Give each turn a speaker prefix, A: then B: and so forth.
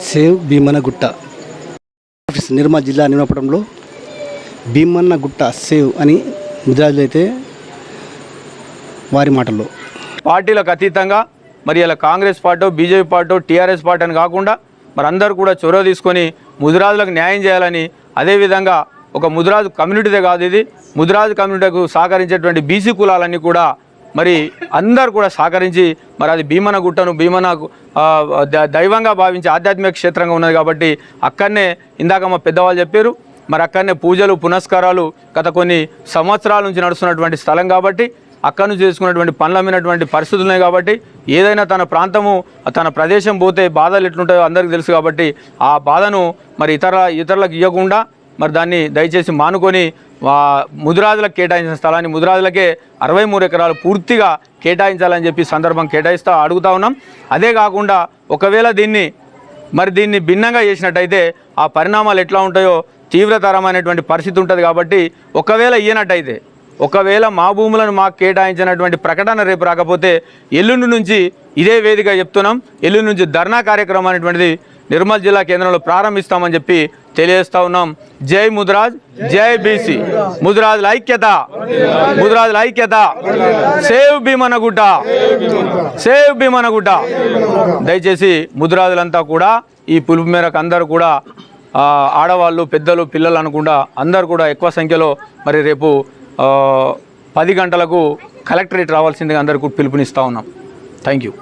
A: Save భీమనగుట్ట Nirmal జిల్లా నిమ్మపడంలో భీమన్నగుట్ట save అని ముద్రాజులు అయితే వారి మాటల్లో
B: పార్టీలకు అతీతంగా మరి ఇలా Congress party BJP party TRS party అని కాకుండా మరి అందరూ కూడా చొరవ తీసుకొని ముదిరాజులకు న్యాయం చేయాలని, అదేవిధంగా ఒక ముదిరాజు కమ్యూనిటీదే కాదు, ఇది ముదిరాజు కమ్యూనిటీకు సహకరించేటువంటి బీసీ కులాలన్నీ కూడా మరి అందరూ కూడా సహకరించి మరి అది భీమనగుట్టను దైవంగా భావించి ఆధ్యాత్మిక క్షేత్రంగా ఉన్నది కాబట్టి అక్కడనే ఇందాక మా పెద్దవాళ్ళు చెప్పారు, మరి అక్కడనే పూజలు పునస్కారాలు గత కొన్ని సంవత్సరాల నుంచి నడుస్తున్నటువంటి స్థలం కాబట్టి అక్కడి నుంచి చేసుకున్నటువంటి పనులు అమ్మినటువంటి పరిస్థితులు ఉన్నాయి కాబట్టి ఏదైనా తన ప్రాంతము తన ప్రదేశం పోతే బాధలు ఎట్లుంటాయో అందరికీ తెలుసు కాబట్టి ఆ బాధను మరి ఇతరులకు ఇవ్వకుండా మరి దాన్ని దయచేసి మానుకొని ముదిరాజులకు కేటాయించిన స్థలాన్ని ముదిరాజులకే 63 ఎకరాలు పూర్తిగా కేటాయించాలని చెప్పి సందర్భం అడుగుతా ఉన్నాం. అదే కాకుండా ఒకవేళ దీన్ని భిన్నంగా చేసినట్టయితే ఆ పరిణామాలు ఎట్లా ఉంటాయో తీవ్రతరమైనటువంటి పరిస్థితి ఉంటుంది కాబట్టి ఒకవేళ మా భూములను మాకు కేటాయించినటువంటి ప్రకటన రేపు రాకపోతే ఎల్లుండి నుంచి ఇదే వేదిక చెప్తున్నాం, ఎల్లుండి నుంచి ధర్నా కార్యక్రమం అనేటువంటిది నిర్మల్ జిల్లా కేంద్రంలో ప్రారంభిస్తామని చెప్పి తెలియజేస్తా ఉన్నాం. జై ముదిరాజ్, జై బీసీ, ముదిరాజుల ఐక్యత, ముదిరాజుల ఐక్యత. Save Bhimanagutta, save Bhimanagutta. దయచేసి ముదిరాజులంతా కూడా ఈ పిలుపు మేరకు అందరూ కూడా ఆడవాళ్ళు పెద్దలు పిల్లలు అనుకుండా అందరూ కూడా ఎక్కువ సంఖ్యలో మరి రేపు 10 గంటలకు కలెక్టరేట్ రావాల్సిందిగా అందరికీ పిలుపునిస్తూ ఉన్నాం. Thank you.